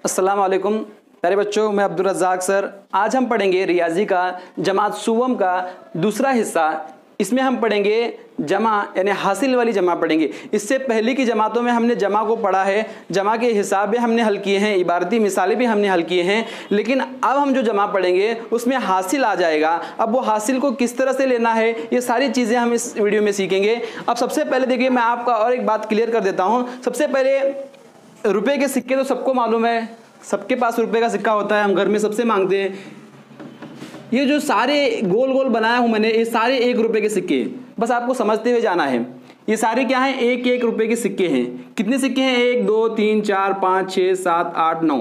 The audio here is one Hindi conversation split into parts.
अस्सलाम वालेकुम प्यारे बच्चों, मैं अब्दुल रज़ाक सर। आज हम पढ़ेंगे रियाजी का जमात सुवम का दूसरा हिस्सा। इसमें हम पढ़ेंगे जमा यानी हासिल वाली जमा पढ़ेंगे। इससे पहले की जमातों में हमने जमा को पढ़ा है, जमा के हिसाब भी हमने हल किए हैं, इबारती मिसालें भी हमने हल किए हैं। लेकिन अब हम जो जमा पढ़ेंगे उसमें हासिल आ जाएगा। अब वो हासिल को किस तरह से लेना है ये सारी चीज़ें हम इस वीडियो में सीखेंगे। अब सबसे पहले देखिए, मैं आपका और एक बात क्लियर कर देता हूँ। सबसे पहले रुपए के सिक्के तो सबको मालूम है, सबके पास रुपए का सिक्का होता है, हम घर में सबसे मांगते हैं। ये जो सारे गोल गोल बनाया हूं मैंने, ये सारे 1 रुपए के सिक्के, बस आपको समझते हुए जाना है। ये सारे क्या हैं? 1-1 रुपए के सिक्के हैं। कितने सिक्के हैं? 1 2 3 4 5 6 7 8 9।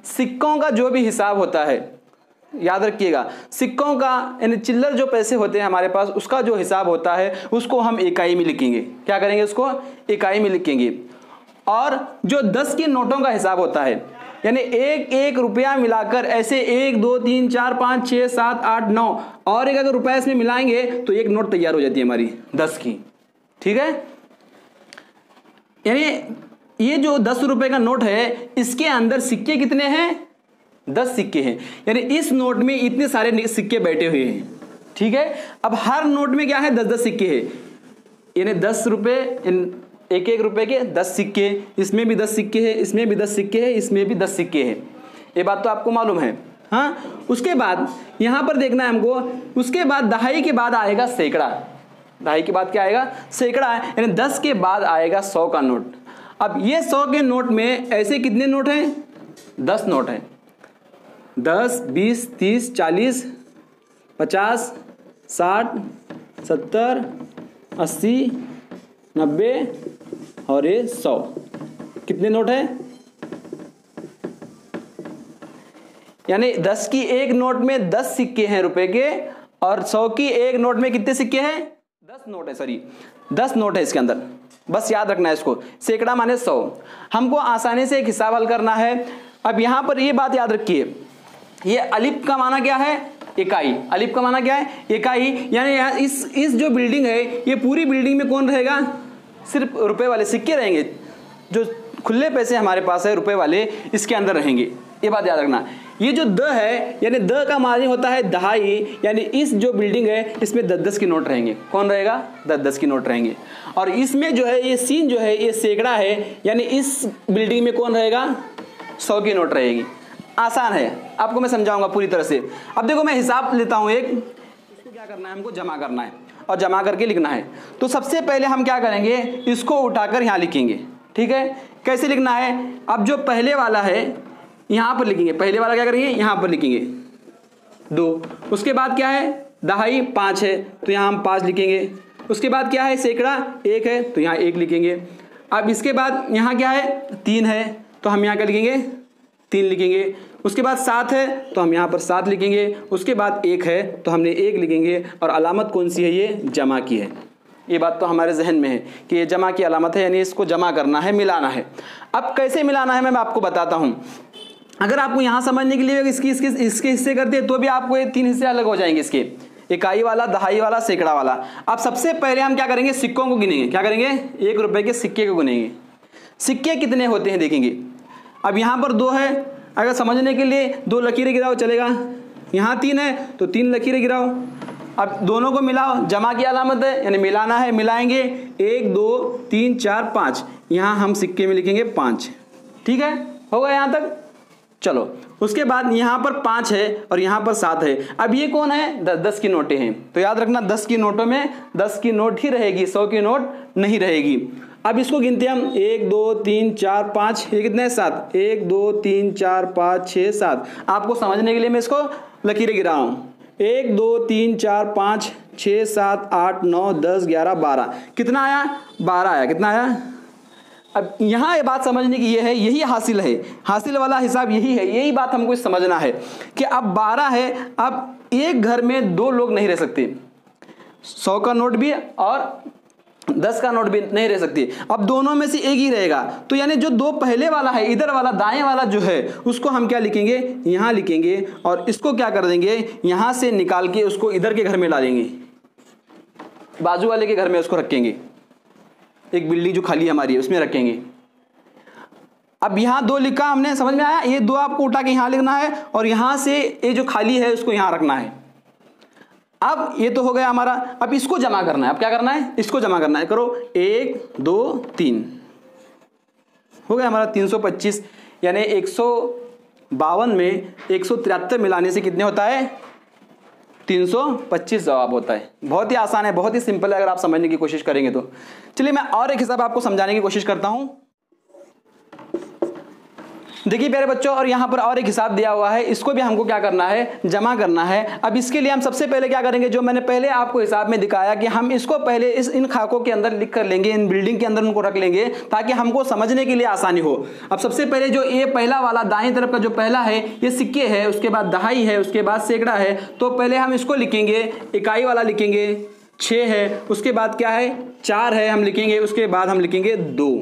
सिक्कों का जो भी हिसाब होता है, याद रखिएगा, सिक्कों का यानी चिल्लर जो पैसे होते हैं हमारे पास, उसका जो हिसाब होता है उसको हम इकाई में लिखेंगे। क्या करेंगे? उसको इकाई में लिखेंगे। और जो 10 के नोटों का हिसाब होता है, यानी 1-1 रुपया मिलाकर ऐसे 1 2 3 4 5 6 7 8 9 और एक अगर रुपया इसमें मिलाएंगे तो एक नोट तैयार हो जाती है हमारी 10 की। ठीक है, यानी ये जो 10 रुपए का नोट है, इसके अंदर सिक्के कितने हैं? 10 सिक्के हैं। यानी इस नोट में इतने सारे सिक्के बैठे हुए हैं। ठीक है, अब हर नोट में क्या है? 10-10 सिक्के हैं। यानी 10 रुपए, 1-1 रुपए के 10 सिक्के, इसमें भी 10 सिक्के हैं, इसमें भी 10 सिक्के हैं, इसमें भी 10 सिक्के हैं। ये बात तो आपको मालूम है। हाँ, उसके बाद यहां पर देखना है हमको। उसके बाद दहाई के बाद आएगा सैकड़ा। दहाई के बाद क्या आएगा? सैकड़ा। यानी 10 के बाद आएगा 100 का नोट। अब ये 100 के नोट में ऐसे कितने नोट हैं? 10 नोट हैं। 10 20 30 40 50 60 70 80 90 और ये 100। कितने नोट है? यानी 10 की एक नोट में 10 सिक्के हैं रुपए के, और 100 की एक नोट में कितने सिक्के हैं? 10 नोट है। सॉरी, 10 नोट है इसके अंदर। बस याद रखना है इसको। सैकड़ा माने 100। हमको आसानी से एक हिसाब हल करना है। अब यहां पर ये बात याद रखिए, ये अलिफ का माना क्या है? इकाई। अलिफ का माना क्या है? इकाई। यानी इस जो बिल्डिंग है, ये पूरी बिल्डिंग में कौन रहेगा? सिर्फ रुपए वाले सिक्के रहेंगे। जो खुले पैसे हमारे पास है रुपए वाले, इसके अंदर रहेंगे। ये बात याद रखना। ये जो द है, यानी द का मानी होता है दहाई। यानी इस जो बिल्डिंग है, इसमें 10-10 की नोट रहेंगे। कौन रहेगा? 10-10 की नोट रहेंगे। और इसमें जो है ये सीन जो है, ये सैकड़ा है। यानी इस बिल्डिंग में कौन रहेगा? 100 की नोट रहेगी। आसान है, आपको मैं समझाऊंगा पूरी तरह से। अब देखो, मैं हिसाब लेता हूं एक। इसको क्या करना है? हमको जमा करना है और जमा करके लिखना है। तो सबसे पहले हम क्या करेंगे? इसको उठाकर यहां लिखेंगे। ठीक है, कैसे लिखना है? अब जो पहले वाला है यहां पर लिखेंगे। पहले वाला क्या करेंगे? यहां पर लिखेंगे 2। उसके बाद क्या है? दहाई 5 है तो यहां हम 5 लिखेंगे। उसके बाद क्या है? सैकड़ा 1 है तो यहां 1 लिखेंगे। अब इसके बाद यहां क्या है? 3 है तो हम यहां क्या लिखेंगे? 3 लिखेंगे। उसके बाद 7 है तो हम यहाँ पर 7 लिखेंगे। उसके बाद 1 है तो हमने 1 लिखेंगे। और अलामत कौन सी है? ये जमा की है। ये बात तो हमारे जहन में है कि ये जमा की अलामत है, यानी इसको जमा करना है, मिलाना है। अब कैसे मिलाना है मैं आपको बताता हूँ। अगर आपको यहाँ समझने के लिए इसके हिस्से करते हैं तो भी आपको ये 3 हिस्से अलग हो जाएंगे इसके, इकाई वाला, दहाई वाला, सैकड़ा वाला। अब सबसे पहले हम क्या करेंगे? सिक्कों को गिनेंगे। क्या करेंगे? 1 रुपए के सिक्के को गिनेंगे। सिक्के कितने होते हैं देखेंगे। अब यहाँ पर 2 है, अगर समझने के लिए 2 लकीरें गिराओ चलेगा। यहाँ 3 है तो 3 लकीरें गिराओ। अब दोनों को मिलाओ, जमा की अलामत है यानी मिलाना है, मिलाएंगे। 1 2 3 4 5। यहाँ हम सिक्के में लिखेंगे 5। ठीक है, होगा यहाँ तक? चलो, उसके बाद यहाँ पर 5 है और यहाँ पर 7 है। अब ये कौन है? 10 की नोटें हैं। तो याद रखना, 10 की नोटों में 10 की नोट ही रहेगी, 100 की नोट नहीं रहेगी। अब इसको गिनते हैं हम। 1 2 3 4 5। ये कितने हैं? 7। 1 2 3 4 5 6 7। आपको समझने के लिए मैं इसको लकीरें गिरा रहा हूँ। 1 2 3 4 5 6 7 8 9 10 11 12। कितना आया? 12 आया। कितना आया? अब यहाँ ये बात समझने की ये है, यही हासिल है। हासिल वाला हिसाब यही है। यही बात हमको समझना है कि अब 12 है। अब एक घर में 2 लोग नहीं रह सकते। 100 का नोट भी और 10 का नोट भी नहीं रह सकती। अब दोनों में से एक ही रहेगा। तो यानी जो 2 पहले वाला है, इधर वाला दाएं वाला जो है, उसको हम क्या लिखेंगे? यहाँ लिखेंगे। और इसको क्या कर देंगे? यहाँ से निकाल के उसको इधर के घर में डालेंगे, बाजू वाले के घर में उसको रखेंगे। एक बिल्डिंग जो खाली हमारी है उसमें रखेंगे। अब यहाँ 2 लिखा हमने, समझ में आया? ये 2 आपको उठा के यहाँ लिखना है और यहाँ से ये जो खाली है उसको यहाँ रखना है। अब ये तो हो गया हमारा, अब इसको जमा करना है। अब क्या करना है? इसको जमा करना है। करो 1 2 3 हो गया हमारा 325, यानी 152 में 173 मिलाने से कितने होता है? 325 जवाब होता है। बहुत ही आसान है, बहुत ही सिंपल है अगर आप समझने की कोशिश करेंगे तो। चलिए मैं और एक हिसाब आपको समझाने की कोशिश करता हूं। देखिए प्यारे बच्चों, और यहां पर और एक हिसाब दिया हुआ है, इसको भी हमको क्या करना है? जमा करना है। अब इसके लिए हम सबसे पहले क्या करेंगे? जो मैंने पहले आपको हिसाब में दिखाया कि हम इसको पहले इन खाकों के अंदर लिख कर लेंगे, इन बिल्डिंग के अंदर उनको रख लेंगे ताकि हमको समझने के लिए आसानी हो। अब सबसे पहले जो ये पहला वाला दाएं तरफ का जो पहला है ये सिक्के है, उसके बाद दहाई है, उसके बाद सैकड़ा है। तो पहले हम इसको लिखेंगे, इकाई वाला लिखेंगे 6 है, उसके बाद क्या है 4 है हम लिखेंगे, उसके बाद हम लिखेंगे 2।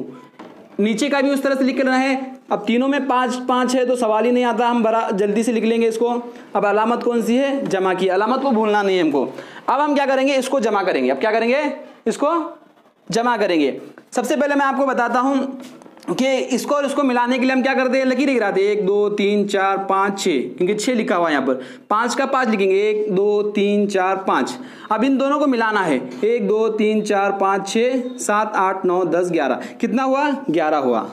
नीचे का भी उस तरह से लिख लेना है। अब तीनों में 5 5 है तो सवाल ही नहीं आता, हम बड़ा जल्दी से लिख लेंगे इसको। अब अलामत कौन सी है? जमा की। अलामत को भूलना नहीं है हमको। अब हम क्या करेंगे? इसको जमा करेंगे। अब क्या करेंगे? इसको जमा करेंगे। सबसे पहले मैं आपको बताता हूं कि इसको और इसको मिलाने के लिए हम क्या करते हैं? लकीर गिराते हैं 1 2 3 4 5 6, क्योंकि 6 लिखा हुआ है यहाँ पर। 5 का 5 लिखेंगे 1 2 3 4 5। अब इन दोनों को मिलाना है 1 2 3 4 5 6 7 8 9 10 11। कितना हुआ? 11 हुआ।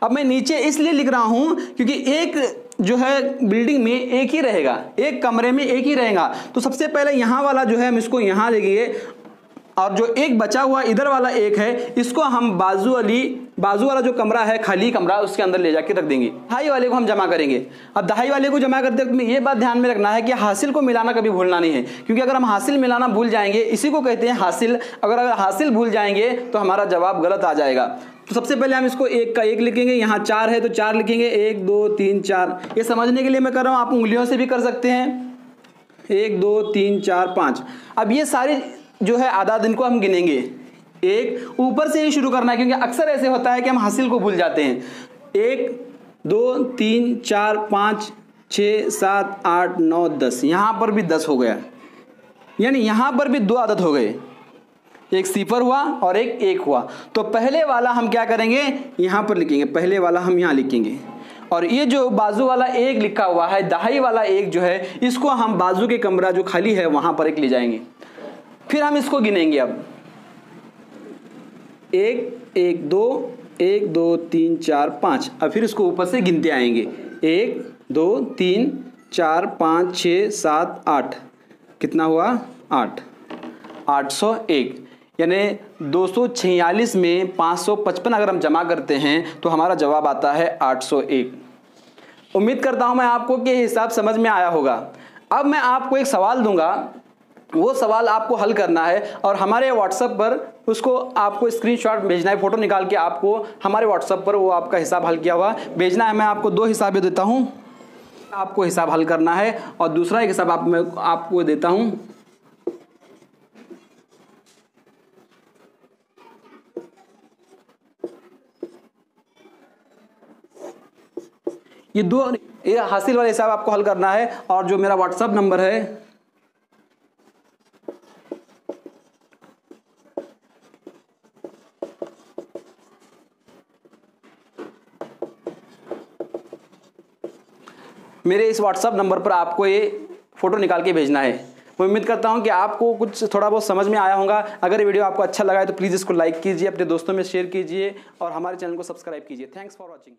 अब मैं नीचे इसलिए लिख रहा हूं क्योंकि एक जो है बिल्डिंग में एक ही रहेगा, एक कमरे में एक ही रहेगा। तो सबसे पहले यहां वाला जो है हम इसको यहां लिखेंगे और जो एक बचा हुआ इधर वाला एक है इसको हम बाजू वाला जो कमरा है, खाली कमरा, उसके अंदर ले जाके रख देंगे। दहाई वाले को हम जमा करेंगे। अब दहाई वाले को जमा करते वक्त में ये बात ध्यान में रखना है कि हासिल को मिलाना कभी भूलना नहीं है, क्योंकि अगर हम हासिल मिलाना भूल जाएंगे, इसी को कहते हैं हासिल। अगर हासिल भूल जाएंगे तो हमारा जवाब गलत आ जाएगा। तो सबसे पहले हम इसको 1 का 1 लिखेंगे, यहाँ 4 है तो 4 लिखेंगे 1 2 3 4। ये समझने के लिए मैं कर रहा हूँ, आप उंगलियों से भी कर सकते हैं। 1 2 3 4 5। अब ये सारी जो है आदाद इनको हम गिनेंगे। एक ऊपर से ही शुरू करना है, क्योंकि अक्सर ऐसे होता है कि हम हासिल को भूल जाते हैं। 1 2 3 4 5 6 7 8 9 10। यहां पर भी 10 हो गया, यानी यहां पर भी 2 आदत हो गए। एक 0 हुआ और एक 1 हुआ। तो पहले वाला हम क्या करेंगे? यहां पर लिखेंगे, पहले वाला हम यहां लिखेंगे। और ये जो बाजू वाला 1 लिखा हुआ है, दहाई वाला 1 जो है, इसको हम बाजू के कमरा जो खाली है वहां पर एक ले जाएंगे। फिर हम इसको गिनेंगे। अब 1 1 2 1 2 3 4 5। अब फिर इसको ऊपर से गिनते आएंगे 1 2 3 4 5 6 7 8। कितना हुआ? 8। 801, यानी 246 में 555 अगर हम जमा करते हैं तो हमारा जवाब आता है 801। उम्मीद करता हूं मैं आपको कि हिसाब समझ में आया होगा। अब मैं आपको एक सवाल दूंगा, वो सवाल आपको हल करना है और हमारे व्हाट्सएप पर उसको आपको स्क्रीनशॉट भेजना है, फोटो निकाल के आपको हमारे व्हाट्सएप पर वो आपका हिसाब हल किया हुआ भेजना है। मैं आपको 2 हिसाबें देता हूं, आपको हिसाब हल करना है और दूसरा एक हिसाब मैं आपको देता हूं। ये हासिल वाला हिसाब आपको हल करना है। और जो मेरा व्हाट्सएप नंबर है मेरे इस व्हाट्सएप नंबर पर आपको ये फोटो निकाल के भेजना है। मैं उम्मीद करता हूं कि आपको कुछ थोड़ा बहुत समझ में आया होगा। अगर ये वीडियो आपको अच्छा लगा है तो प्लीज़ इसको लाइक कीजिए, अपने दोस्तों में शेयर कीजिए और हमारे चैनल को सब्सक्राइब कीजिए। Thanks for watching.